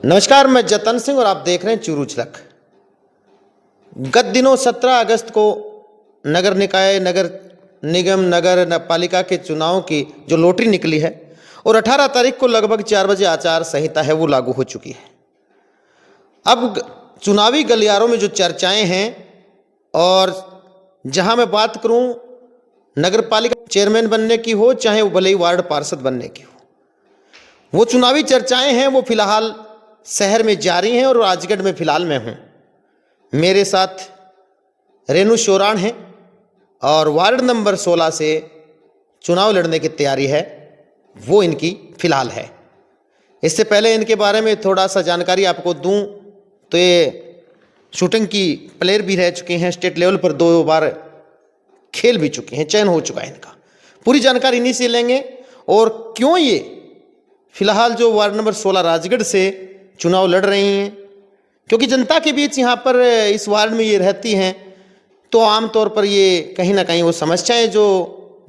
नमस्कार, मैं जतन सिंह और आप देख रहे हैं चूरू झलक। गत दिनों 17 अगस्त को नगर निकाय, नगर निगम, नगर पालिका के चुनाव की जो लॉटरी निकली है और 18 तारीख को लगभग 4 बजे आचार संहिता है वो लागू हो चुकी है। अब चुनावी गलियारों में जो चर्चाएं हैं और जहां मैं बात करूं नगर पालिका चेयरमैन बनने की हो चाहे वो भले ही वार्ड पार्षद बनने की हो, वो चुनावी चर्चाएं हैं वो फिलहाल शहर में जारी हैं और राजगढ़ में फिलहाल मैं हूं। मेरे साथ रेणु शोराण हैं और वार्ड नंबर 16 से चुनाव लड़ने की तैयारी है वो इनकी फिलहाल है। इससे पहले इनके बारे में थोड़ा सा जानकारी आपको दूं तो ये शूटिंग की प्लेयर भी रह चुके हैं, स्टेट लेवल पर 2 बार खेल भी चुके हैं, चयन हो चुका है इनका। पूरी जानकारी इन्हीं से लेंगे और क्यों ये फिलहाल जो वार्ड नंबर 16 राजगढ़ से चुनाव लड़ रही हैं, क्योंकि जनता के बीच यहाँ पर इस वार्ड में ये रहती हैं तो आमतौर पर ये कहीं ना कहीं वो समस्याएं जो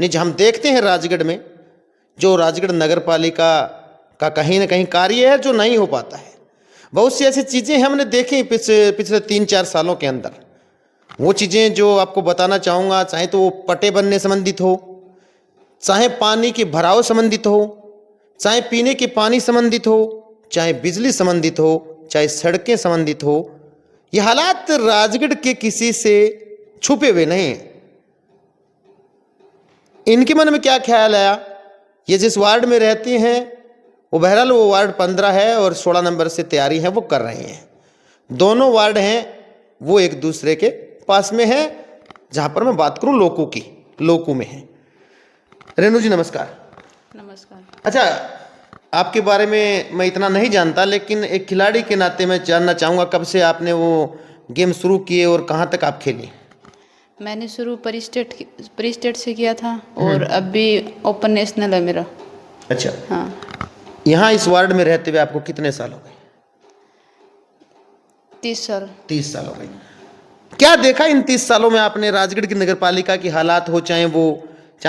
निज हम देखते हैं राजगढ़ में, जो राजगढ़ नगर पालिका का कहीं ना कहीं कार्य है जो नहीं हो पाता है। बहुत सी ऐसी चीज़ें हमने देखी पिछले 3-4 सालों के अंदर। वो चीज़ें जो आपको बताना चाहूँगा, चाहे तो वो पट्टे बनने संबंधित हो, चाहे पानी के भराव संबंधित हो, चाहे पीने के पानी संबंधित हो, चाहे बिजली संबंधित हो, चाहे सड़कें संबंधित हो, ये हालात राजगढ़ के किसी से छुपे हुए नहीं हैं। इनके मन में क्या ख्याल आया, ये जिस वार्ड में रहती हैं वो बहरहाल वो वार्ड 15 है और 16 नंबर से तैयारी है वो कर रही हैं। दोनों वार्ड हैं वो एक दूसरे के पास में है। जहाँ पर मैं बात करूँ लोकू में है। रेणु जी नमस्कार। नमस्कार। अच्छा, आपके बारे में मैं इतना नहीं जानता, लेकिन एक खिलाड़ी के नाते मैं जानना चाहूँगा कब से आपने वो गेम शुरू किए और कहाँ तक आप खेली? मैंने शुरू परी स्टेट से किया था और अब भी ओपन नेशनल है मेरा। अच्छा। हाँ। यहाँ इस वार्ड में रहते हुए आपको कितने साल हो गए? 30 साल। 30 साल हो गए। क्या देखा इन 30 सालों में आपने राजगढ़ की नगर पालिका की हालात हो, चाहे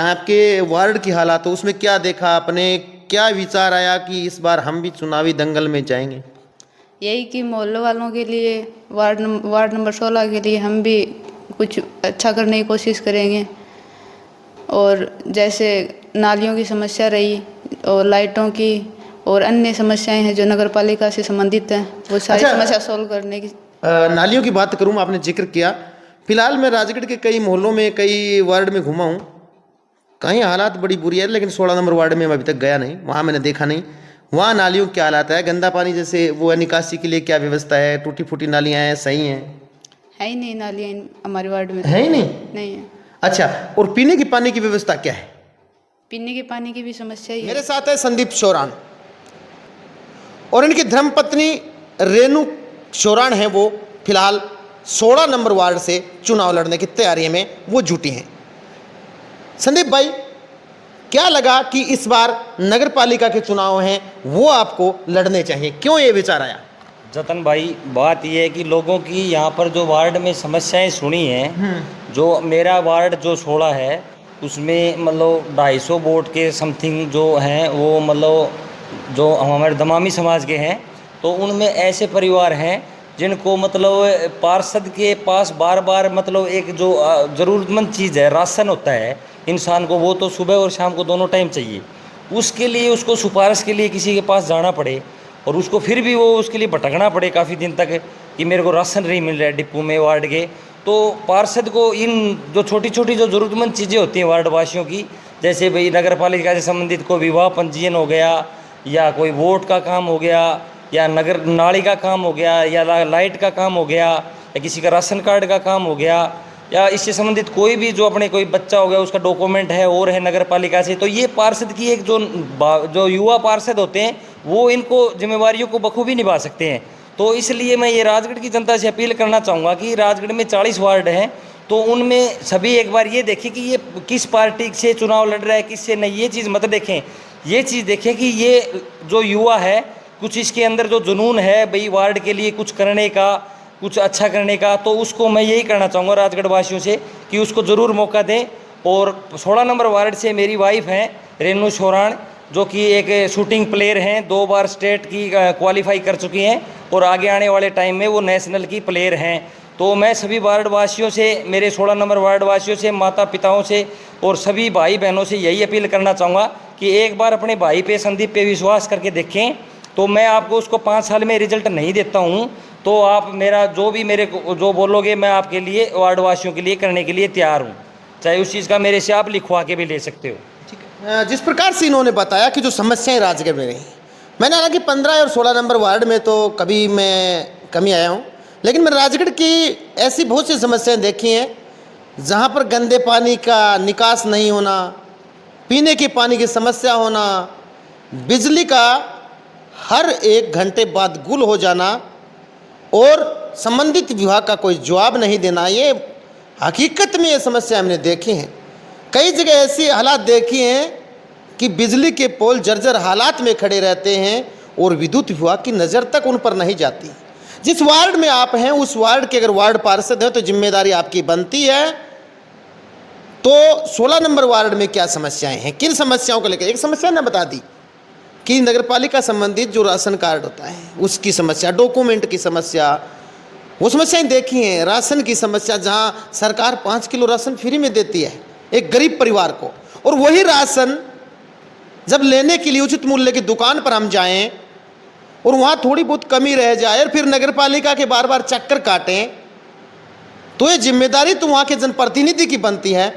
आपके वार्ड की हालात हो, उसमें क्या देखा आपने? क्या विचार आया कि इस बार हम भी चुनावी दंगल में जाएंगे? यही कि मोहल्ले वालों के लिए, वार्ड नंबर 16 के लिए हम भी कुछ अच्छा करने की कोशिश करेंगे। और जैसे नालियों की समस्या रही और लाइटों की और अन्य समस्याएं हैं जो नगर पालिका से संबंधित हैं, वो सारी समस्या सॉल्व करने की। नालियों की बात करूँ, आपने जिक्र किया। फिलहाल मैं राजगढ़ के कई मोहल्लों में, कई वार्ड में घुमा हूँ, कहीं हालात बड़ी बुरी है, लेकिन 16 नंबर वार्ड में मैं अभी तक गया नहीं, वहाँ मैंने देखा नहीं। वहाँ नालियों क्या हालात है? गंदा पानी जैसे वो है, निकासी के लिए क्या व्यवस्था है? टूटी फूटी नालियाँ हैं, सही हैं? है ही नहीं नालियाँ हमारे वार्ड में। है ही नहीं? नहीं है। अच्छा, और पीने के पानी की व्यवस्था क्या है? पीने के पानी की भी समस्या ही है। मेरे साथ है संदीप शोराण और इनकी धर्मपत्नी रेणु शोराण है। वो फिलहाल 16 नंबर वार्ड से चुनाव लड़ने की तैयारी में वो जुटी हैं। संदीप भाई, क्या लगा कि इस बार नगर पालिका के चुनाव हैं वो आपको लड़ने चाहिए, क्यों ये विचार आया? जतन भाई, बात यह है कि लोगों की यहाँ पर जो वार्ड में समस्याएं सुनी हैं, जो मेरा वार्ड जो 16 है उसमें मतलब 250 वोट के समथिंग जो हैं वो मतलब जो हमारे दमामी समाज के हैं, तो उनमें ऐसे परिवार हैं जिनको मतलब पार्षद के पास बार बार मतलब एक जो ज़रूरतमंद चीज़ है, राशन होता है इंसान को, वो तो सुबह और शाम को दोनों टाइम चाहिए। उसके लिए उसको सिफारिश के लिए किसी के पास जाना पड़े और उसको फिर भी वो उसके लिए भटकना पड़े काफ़ी दिन तक कि मेरे को राशन नहीं मिल रहा है डिपो में वार्ड के। तो पार्षद को इन जो छोटी छोटी जो ज़रूरतमंद चीज़ें होती हैं वार्ड वासियों की, जैसे भाई नगर पालिका से संबंधित कोई विवाह पंजीयन हो गया, या कोई वोट का काम हो गया, या नगर नाली का काम हो गया, या लाइट का काम हो गया, या किसी का राशन कार्ड का काम हो गया, या इससे संबंधित कोई भी जो अपने कोई बच्चा हो गया उसका डॉक्यूमेंट है और है नगर पालिका से, तो ये पार्षद की एक जो युवा पार्षद होते हैं वो इनको जिम्मेवारियों को बखूबी निभा सकते हैं। तो इसलिए मैं ये राजगढ़ की जनता से अपील करना चाहूँगा कि राजगढ़ में 40 वार्ड हैं, तो उनमें सभी एक बार ये देखें कि ये किस पार्टी से चुनाव लड़ रहा है, किससे नहीं। ये चीज़ मत देखें, ये चीज़ देखें कि ये जो युवा है कुछ इसके अंदर जो जुनून है भाई वार्ड के लिए कुछ करने का, कुछ अच्छा करने का, तो उसको मैं यही करना चाहूँगा राजगढ़ वासियों से कि उसको ज़रूर मौका दें। और 16 नंबर वार्ड से मेरी वाइफ हैं रेणु शोराण, जो कि एक शूटिंग प्लेयर हैं, 2 बार स्टेट की क्वालिफाई कर चुकी हैं और आगे आने वाले टाइम में वो नेशनल की प्लेयर हैं। तो मैं सभी वार्ड वासियों से, मेरे 16 नंबर वार्ड वासियों से, माता पिताओं से और सभी भाई बहनों से यही अपील करना चाहूँगा कि एक बार अपने भाई पे, संदीप पे विश्वास करके देखें। तो मैं आपको उसको 5 साल में रिजल्ट नहीं देता हूँ, तो आप मेरा जो भी मेरे को जो बोलोगे मैं आपके लिए, वार्ड वासियों के लिए करने के लिए तैयार हूँ। चाहे उस चीज़ का मेरे से आप लिखवा के भी ले सकते हो। जिस प्रकार से इन्होंने बताया कि जो समस्याएं राजगढ़ में रही, मैंने हालांकि 15 और 16 नंबर वार्ड में तो कभी मैं कमी आया हूँ, लेकिन मैंने राजगढ़ की ऐसी बहुत सी समस्याएं देखी हैं जहाँ पर गंदे पानी का निकास नहीं होना, पीने के पानी की समस्या होना, बिजली का हर 1 घंटे बाद गुल हो जाना और संबंधित विभाग का कोई जवाब नहीं देना। ये हकीकत में ये समस्या हमने देखी हैं। कई जगह ऐसी हालात देखी हैं कि बिजली के पोल जर्जर हालात में खड़े रहते हैं और विद्युत विभाग की नज़र तक उन पर नहीं जाती। जिस वार्ड में आप हैं उस वार्ड के अगर वार्ड पार्षद हैं तो जिम्मेदारी आपकी बनती है। तो 16 नंबर वार्ड में क्या समस्याएं हैं, किन समस्याओं को लेकर? एक समस्या ने बता दी कि नगरपालिका संबंधित जो राशन कार्ड होता है उसकी समस्या, डॉक्यूमेंट की समस्या, वो समस्याएं देखी हैं। राशन की समस्या, जहाँ सरकार 5 किलो राशन फ्री में देती है एक गरीब परिवार को, और वही राशन जब लेने के लिए उचित मूल्य की दुकान पर हम जाएं और वहाँ थोड़ी बहुत कमी रह जाए और फिर नगरपालिका के बार बार चक्कर काटें, तो ये जिम्मेदारी तो वहाँ के जनप्रतिनिधि की बनती है।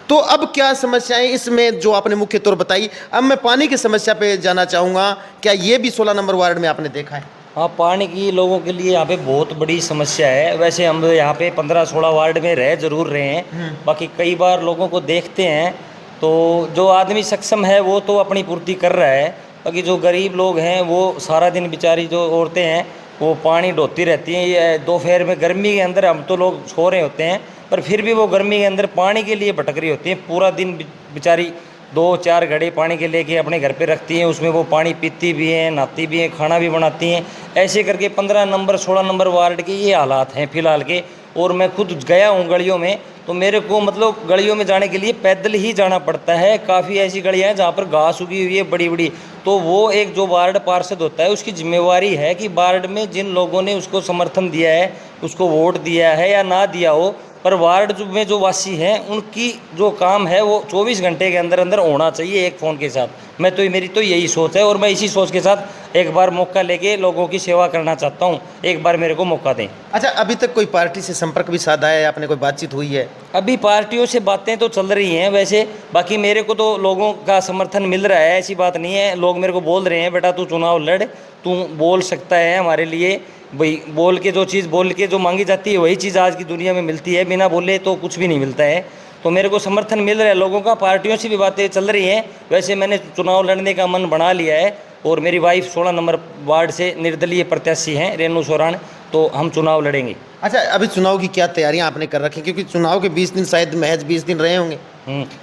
तो अब क्या समस्याएं इसमें जो आपने मुख्य तौर बताई, अब मैं पानी की समस्या पे जाना चाहूँगा। क्या ये भी 16 नंबर वार्ड में आपने देखा है? हाँ, पानी की लोगों के लिए यहाँ पे बहुत बड़ी समस्या है। वैसे हम यहाँ पे 15-16 वार्ड में रह जरूर रहे हैं, बाकी कई बार लोगों को देखते हैं तो जो आदमी सक्षम है वो तो अपनी पूर्ति कर रहा है, बाकी जो गरीब लोग हैं वो सारा दिन बेचारी जो औरतें हैं वो पानी ढोती रहती हैं। ये दोपहर में गर्मी के अंदर हम तो लोग सो रहे होते हैं, पर फिर भी वो गर्मी के अंदर पानी के लिए भटक रही होती हैं। पूरा दिन बेचारी 2-4 घड़े पानी के लेके अपने घर पे रखती हैं, उसमें वो पानी पीती भी हैं, नहाती भी हैं, खाना भी बनाती हैं। ऐसे करके 15 नंबर 16 नंबर वार्ड के ये हालात हैं फ़िलहाल के। और मैं खुद गया हूँ गलियों में, तो मेरे को मतलब गलियों में जाने के लिए पैदल ही जाना पड़ता है। काफ़ी ऐसी गलियाँ हैं जहाँ पर घास उगी हुई है बड़ी बड़ी। तो वो एक जो वार्ड पार्षद होता है उसकी जिम्मेवारी है कि वार्ड में जिन लोगों ने उसको समर्थन दिया है, उसको वोट दिया है या ना दिया हो, पर वार्ड में जो वासी हैं उनकी जो काम है वो 24 घंटे के अंदर अंदर होना चाहिए एक फ़ोन के साथ। मैं तो मेरी तो यही सोच है और मैं इसी सोच के साथ एक बार मौका लेके लोगों की सेवा करना चाहता हूँ। एक बार मेरे को मौका दें। अच्छा, अभी तक कोई पार्टी से संपर्क भी साधा है आपने, कोई बातचीत हुई है? अभी पार्टियों से बातें तो चल रही हैं वैसे, बाकी मेरे को तो लोगों का समर्थन मिल रहा है, ऐसी बात नहीं है। लोग मेरे को बोल रहे हैं बेटा तू चुनाव लड़, तू बोल सकता है हमारे लिए। भाई बोल के जो चीज़ बोल के जो मांगी जाती है वही चीज़ आज की दुनिया में मिलती है, बिना बोले तो कुछ भी नहीं मिलता है। तो मेरे को समर्थन मिल रहा है लोगों का, पार्टियों से भी बातें चल रही हैं। वैसे मैंने चुनाव लड़ने का मन बना लिया है और मेरी वाइफ 16 नंबर वार्ड से निर्दलीय प्रत्याशी हैं, रेनू सोरान, तो हम चुनाव लड़ेंगे। अच्छा, अभी चुनाव की क्या तैयारियां आपने कर रखी, क्योंकि चुनाव के 20 दिन, शायद महज 20 दिन रहे होंगे?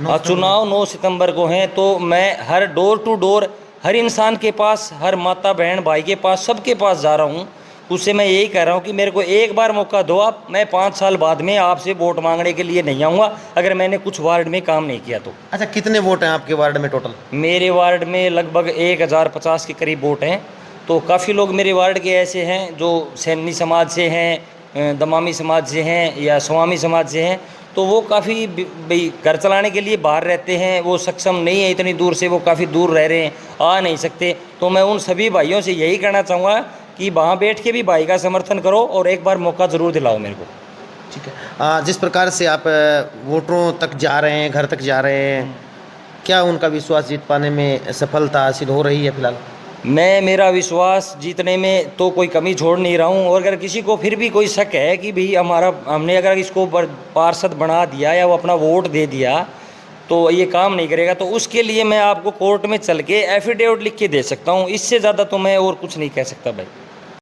हाँ, चुनाव 9 सितंबर को हैं, तो मैं हर डोर टू डोर, हर इंसान के पास, हर माता बहन भाई के पास, सबके पास जा रहा हूँ। उससे मैं यही कह रहा हूँ कि मेरे को एक बार मौका दो आप, मैं 5 साल बाद में आपसे वोट मांगने के लिए नहीं आऊँगा अगर मैंने कुछ वार्ड में काम नहीं किया तो। अच्छा, कितने वोट हैं आपके वार्ड में टोटल? मेरे वार्ड में लगभग 1050 के करीब वोट हैं। तो काफ़ी लोग मेरे वार्ड के ऐसे हैं जो सैनी समाज से हैं, दमामी समाज से हैं या स्वामी समाज से हैं, तो वो काफ़ी भाई घर चलाने के लिए बाहर रहते हैं, वो सक्षम नहीं है, इतनी दूर से वो काफ़ी दूर रह रहे हैं, आ नहीं सकते। तो मैं उन सभी भाइयों से यही कहना चाहूँगा कि वहाँ बैठ के भी भाई का समर्थन करो और एक बार मौका ज़रूर दिलाओ मेरे को। ठीक है। जिस प्रकार से आप वोटरों तक जा रहे हैं, घर तक जा रहे हैं, क्या उनका विश्वास जीत पाने में सफलता हासिल हो रही है फिलहाल? मेरा विश्वास जीतने में तो कोई कमी छोड़ नहीं रहा हूँ। और अगर किसी को फिर भी कोई शक है कि भाई हमने अगर इसको पार्षद बना दिया या वो अपना वोट दे दिया तो ये काम नहीं करेगा, तो उसके लिए मैं आपको कोर्ट में चल के एफिडेविट लिख के दे सकता हूँ। इससे ज़्यादा तो मैं और कुछ नहीं कह सकता भाई।